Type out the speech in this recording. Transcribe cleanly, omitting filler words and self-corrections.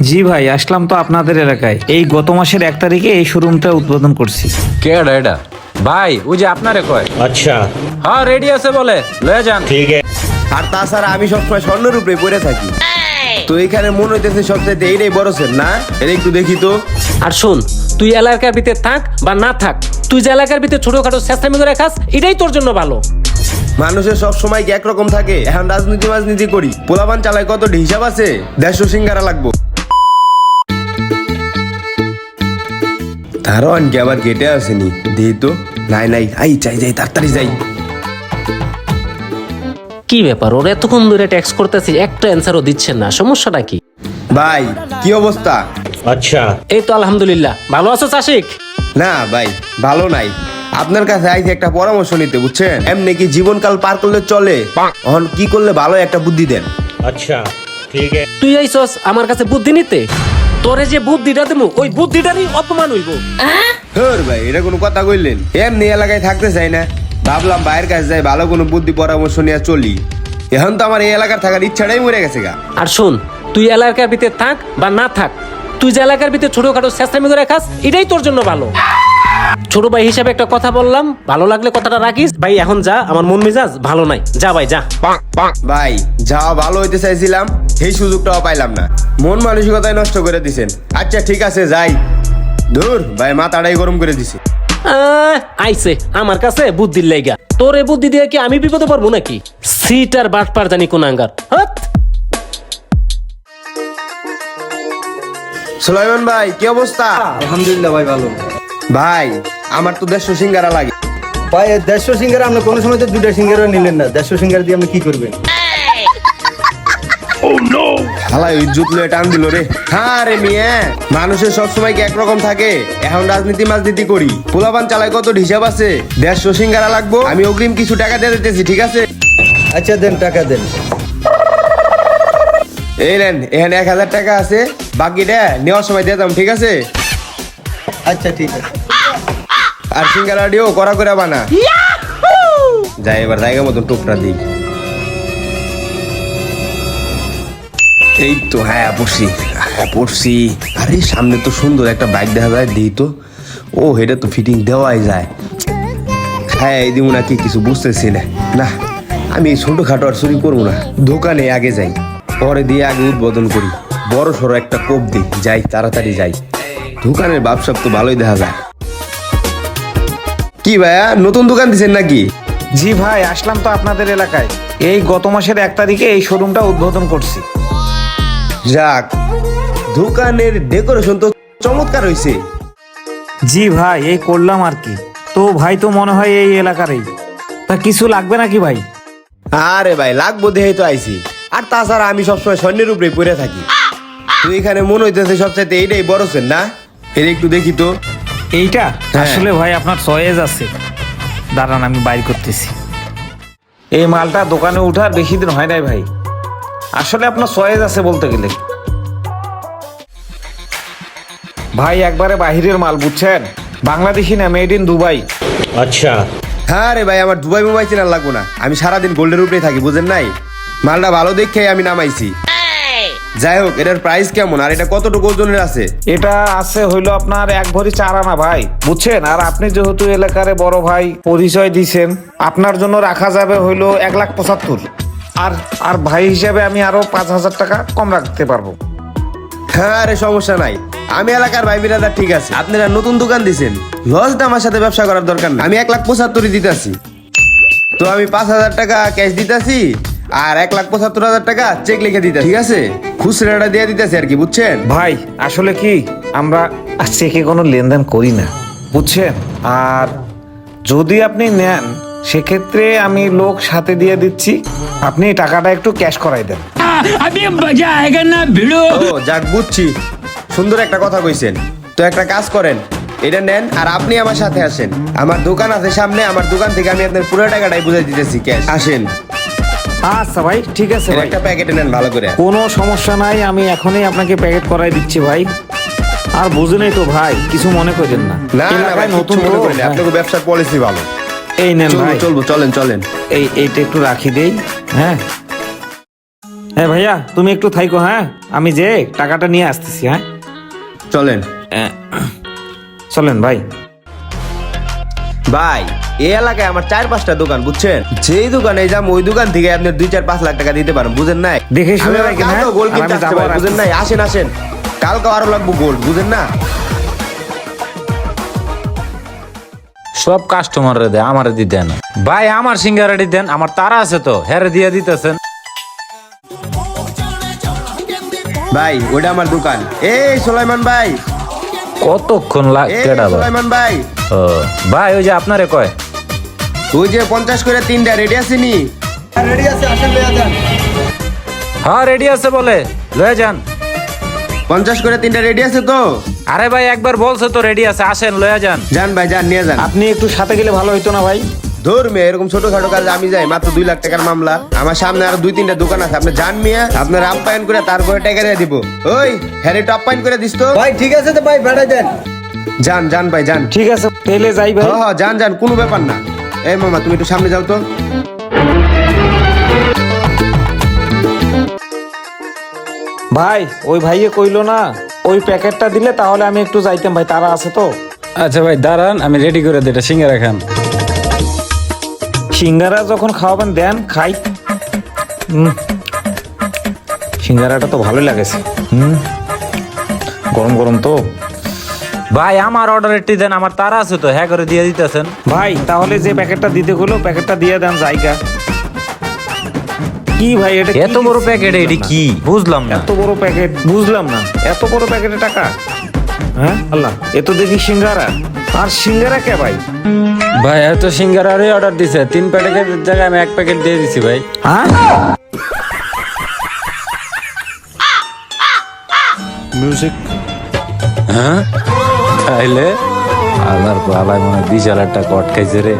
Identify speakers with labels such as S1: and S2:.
S1: জি ভাই, আসলাম তো আপনাদের এলাকায়। এই গত মাসের 1 তারিখে এই শোরুমটা উদ্বোধন করছি।
S2: কেডা এটা? ভাই ওই যে আপনারে কয়।
S3: अच्छा
S2: হ্যাঁ রেডি আছে বলে লয়ে যান।
S3: ठीक है।
S4: আর তাছাড়া আমি সবসময় স্বর্ণের উপরে পড়ে থাকি। তো এখানে মনে হইতেছে সবচাইতে এইটাই বড় সেট না? এটা একটু দেখি তো।
S5: আর শোন, তুই এলাকার ভিতরে থাক বা না থাক, তুই যে এলাকার ভিতরে ছোটখাটো চেষ্টামি করে খাস, এটাই তোর জন্য ভালো।
S4: মানুষের সব সময় কি একরকম থাকে? এখন রাজনীতি করি, পোলাপান চালায় কত হিসাব আছে? 150 সিঙ্গারা লাগবো। তারও আনকি আবার গেটে আসেনি, দেই তো। নাই নাই, আই যাই তাড়াতাড়ি যাই।
S5: কি ব্যাপার, ওরা এতক্ষণ ধরে ট্যাক্স করতেছি, একটা অ্যান্সারও দিচ্ছেন না, সমস্যাটা কি?
S4: ভাই কি অবস্থা?
S3: अच्छा
S5: এই তো আলহামদুলিল্লাহ, ভালো আছো চাষিক?
S4: না ভাই, ভালো নাই। আপনার কাছে আইছি একটা পরামর্শ নিতে, বুঝছেন? এমনি কি জীবনকাল পার করলে চলে? এখন কি করলে ভালো একটা বুদ্ধি দেন।
S3: अच्छा ठीक है।
S5: তুই আইছস আমার কাছে বুদ্ধি নিতে? তোরে যে বুদ্ধিটা দেবো, ওই বুদ্ধিটারই অপমান হইব।
S4: ধর ভাই, এটা কোনো কথা কইলেন? এমনি এলাকায় থাকতে চাই না, ভাবলাম ভাইয়ের কাছে যাই, ভালো কোনো বুদ্ধি পরামর্শ নিয়ে চলি। এখন তো আমার এই এলাকার থাকার ইচ্ছাটাই মরে গেছে গা।
S5: আর শোন, তুই এলাকার ভিতরে থাক বা না থাক, তুই যে এলাকার ভিতরে ছোটখাটো চেষ্টামি করে খাস, এটাই তোর জন্য ভালো। ছোট ভাই হিসাবে একটা কথা বললাম, ভালো লাগলে কথাটা রাখিস। ভাই এখন যা, আমার মন মেজাজ ভালো নাই, যা ভাই যা।
S4: ভাই যাওয়া ভালো হইতে চাইছিলাম, সেই সুযোগটাও পাইলাম না। মন মানসিকতায় নষ্ট করে দিছেন। আচ্ছা ঠিক আছে, যাই। ধুর ভাই, মাথাটাই গরম করে দিছে।
S5: আইছে আমার কাছে বুদ্ধির লাইগা। তোর এই বুদ্ধি দিয়ে কি আমি বিপদে পড়বো নাকি? সিট আর বাটপার জানি কোন আঙ্গার।
S4: সুলাইমান ভাই কি অবস্থা?
S6: আলহামদুলিল্লাহ ভাই, ভালো।
S4: ভাই আমার তো 150 সিঙ্গারা লাগে।
S6: ভাই 150 সিঙ্গারা আপনি কোনো সময় তো 2টা সিঙ্গারা নিলেন না। 150 সিঙ্গারা দিয়ে আপনি কি করবেন?
S4: হালাই ওই জুতলে টান দিল রে। হ্যাঁ রে মিয়া, মানুষের সবসময় কি একরকম থাকে? এখন রাজনীতি করি, পোলাপান চালায় কত হিসাব আছে? 150 সিঙ্গারা লাগবো, আমি অগ্রিম কিছু টাকা দিয়ে দিতেছি, ঠিক আছে?
S6: আচ্ছা দেন, টাকা দেন।
S4: এই নেন, এখানে 1000 টাকা আছে, বাকিটা নেওয়ার সময় দিয়ে দাম, ঠিক আছে?
S6: আচ্ছা ঠিক আছে।
S4: আর সিঙ্গারা দিও করা করে বানা। যাই এবার জায়গা মতন টুকরা দিই। এই তো, হ্যাঁ পড়ছি। আরে সামনে তো সুন্দর একটা বাইক দেখা যায়, দিই তো। ও এটা তো ফিটিং দেওয়াই যায়। হ্যাঁ এই দিব নাকি কিছু বুঝতেছি না। না, আমি এই ছোটখাটো আর চুরি করবো না, দোকানে আগে যাই, পরে দিয়ে আগে উদ্বোধন করি। বড় সড়ো একটা কোপ দিই, যাই তাড়াতাড়ি যাই। দোকানের ব্যবসা তো ভালোই দেখা যায়। কি ভাইয়া, নতুন দোকান দিচ্ছেন নাকি?
S1: জি ভাই, আসলাম তো আপনাদের এলাকায়। এই গত মাসের 1 তারিখে এই শোরুমটা উদ্বোধন করছি।
S4: যাক, দোকানের ডেকোরেশন তো চমৎকার হয়েছে।
S1: জি ভাই, এই করলাম আর কি। তো ভাই তো মনে হয় এই এলাকারই। তা কিছু লাগবে নাকি ভাই?
S4: আরে ভাই, লাগবো দেখেই তো আইছি। আর তাছাড়া আমি সবসময় স্বর্ণের উপরে পড়ে থাকি। তুই এখানে মনে হইতেছে সবচাইতে এইটাই বড় সেট না? এটা একটু দেখি তো।
S1: এইটা
S4: হ্যাঁ।
S1: আসলে ভাই আপনার চয়েস আছে। দাঁড়ান আমি বাইর করতেছি। এই মালটা দোকানে উঠার বেশি দিন হয় নাই ভাই। আসলে আপনার চয়েস আছে বলতে গেলে। ভাই একবারে বাহিরের মাল, বুঝছেন? বাংলাদেশি না, মেড ইন দুবাই।
S3: अच्छा
S4: হ্যাঁ রে ভাই, আমার দুবাই মোবাইল চেনার লাগবো না, আমি সারাদিন গোল্ডের উপরে থাকি, বুঝেন নাই? মালটা ভালো দেখে আমি নামাইছি। যাই হোক, এটার প্রাইস কেমন আর এটা কতটুকু ওজনের আছে?
S1: এটা আছে হইলো আপনার 1 ভরি 4 আনা ভাই, বুঝছেন? আর আপনি যেহেতু এলাকারে বড় ভাই পরিচয় দিছেন, আপনার জন্য রাখা যাবে হইলো 1,75,000। আর ভাই হিসাবে আমি আরো 5,000 টাকা কম রাখতে পারবো।
S4: হ্যাঁ রে, সমস্যা নাই, আমি এলাকার ভাই বিরাদার, ঠিক আছে? আপনারা নতুন দোকান দিছেন, লস দিয়ে আমার সাথে ব্যবসা করার দরকার না। আমি 1,75,000 দিতেছি। তো আমি 5,000 টাকা ক্যাশ দিতেছি, আর 1,75,000 টাকা চেক লিখে দিতে, ঠিক আছে? খুচরাটা দিয়ে দিতেছি আর কি, বুঝছেন?
S1: ভাই আসলে কি, আমরা চেকে কোনো লেনদেন করি না, বুঝছেন? আর যদি আপনি নেন সেক্ষেত্রে আমি লোক সাথে দিয়ে দিচ্ছি, আপনি টাকাটা একটু ক্যাশ করাই দেন।
S4: ও যাক, বুঝছি, সুন্দর একটা কথা কইছেন। তো একটা কাজ করেন, এটা নেন আর আপনি আমার সাথে আসেন। আমার দোকান আছে সামনে, আমার দোকান থেকে আমি আপনার পুরো টাকাটাই বুঝাই দিতেছি ক্যাশ। আসেন।
S1: আচ্ছা ভাই, ঠিক আছে
S4: এর
S1: ভাই,
S4: একটা প্যাকেটে নেন ভালো করে।
S1: কোনো সমস্যা নাই, আমি এখনই আপনাকে প্যাকেট করাই দিচ্ছি ভাই। আর বুঝলেই তো ভাই, কিছু মনে করেন না,
S4: না না ভাই,
S1: এলাকায়
S4: নতুন
S1: নতুন তো। হ্যাঁ।
S4: আপনাকে ব্যবসার পলিসি ভালো।
S1: এই নেন ভাই,
S4: চলবো, চলেন।
S1: এইটা একটু রাখি দেই। হ্যাঁ, হ্যাঁ ভাইয়া তুমি একটু থাইকো, হ্যাঁ আমি যে টাকাটা নিয়ে আসতেছি। হ্যাঁ
S4: চলেন
S1: চলেন ভাই।
S4: ভাই এই এলাকায় আমার 4-5টা দোকান বুঝছেন, যেই দোকানে যাম ওই দোকান থেকে আপনি 2-4-5 লাখ টাকা দিতে পারেন, বুঝেন নাই?
S1: দেখে শুনে
S4: আমি
S1: রাখেন, হ্যাঁ?
S4: কালকেও গোল্ড
S1: আর
S4: কিনতে
S1: আমি
S4: আসতে
S1: যাবো
S4: পারি,
S1: আর
S4: বুঝেন নাই? আসেন আসেন, কালকে আরো লাগবো গোল্ড, বুঝেন না?
S2: সব কাস্টমাররে দেয়, আমারে দিতে না। ভাই আমার সিঙ্গারাটি দেন, আমার তারা আছে তো, হেরে দিয়ে দিতেছেন।
S4: ভাই ওটা আমার দোকান। এই সুলাইমান ভাই,
S2: কতক্ষণ
S4: এই
S2: লাগে ভাই?
S4: সুলাইমান ভাই,
S2: ও ভাই ওই যে আপনারে কয়।
S4: ওই যে 50 করে 3টা রেডি আছে নি?
S6: রেডি আছে, আসেন লয়ে যান।
S2: হ্যাঁ রেডি আছে বলে, লয়ে যান।
S4: 50 করে 3টা রেডি আছে তো?
S2: আরে ভাই একবার বলছে তো রেডি আছে, আসেন লয়ে যান।
S4: যান ভাই যান, নিয়ে যান।
S1: আপনি একটু সাথে গেলে ভালো হইতো না ভাই?
S4: ধর মেয়ে, এরকম ছোটখাটো কাজ আমি যাই, মাত্র 2 লাখ টাকার মামলা। আমার সামনে আরো 2-3টা দোকান আছে, আপনি যান মিয়া, আপনার আপ্যায়ন করে তারপরে টাকা দিয়ে দিব। ওই হ্যাঁ একটু আপ্যায়ন করে দিস তো।
S6: ভাই ঠিক আছে তো ভাই, বেড়াই দেন।
S4: যান যান ভাই যান।
S1: ঠিক আছে তাহলে যাই ভাই।
S4: হ্যাঁ হ্যাঁ যান যান, কোনো ব্যাপার না। এই মামা তুমি একটু সামনে যাও তো।
S1: ভাই ওই ভাইয়ে কইলো না ওই প্যাকেটটা দিলে তাহলে আমি একটু যাইতাম ভাই, তারা আছে তো।
S2: আচ্ছা ভাই দাঁড়ান, আমি রেডি করে দিই, এটা সিঙ্গারা খান।
S1: সিঙ্গারা যখন খাওয়াবেন দেন খাই। সিঙ্গারাটা তো ভালোই লাগেছে। গরম গরম তো।
S2: ভাই আমার অর্ডারটি দেন, আমার তারা আছে তো, হ্যাঁ করে দিয়ে দিতেছেন।
S1: ভাই তাহলে যে প্যাকেটটা দিতে হলো প্যাকেটটা দিয়ে দেন জায়গা। কি ভাই এটা কি
S2: এত বড় প্যাকেট, এটি
S1: বুঝলাম না।
S2: কি বুঝলাম না।
S1: এত বড় প্যাকেট বুঝলাম না, এত বড় প্যাকেটে টাকা? হ্যাঁ আল্লাহ, এ তো দেখি সিঙ্গারা। আর সিঙ্গারা কে ভাই?
S2: ভাই এত সিঙ্গারারই অর্ডার দিছে, 3 প্যাকেটের জায়গায় আমি 1 প্যাকেট দিয়ে দিছি ভাই।
S1: হ্যাঁ
S2: হ্যাঁ তাইলে আমার বালাই মনে 20,000 টাকা কট খাইছে রে।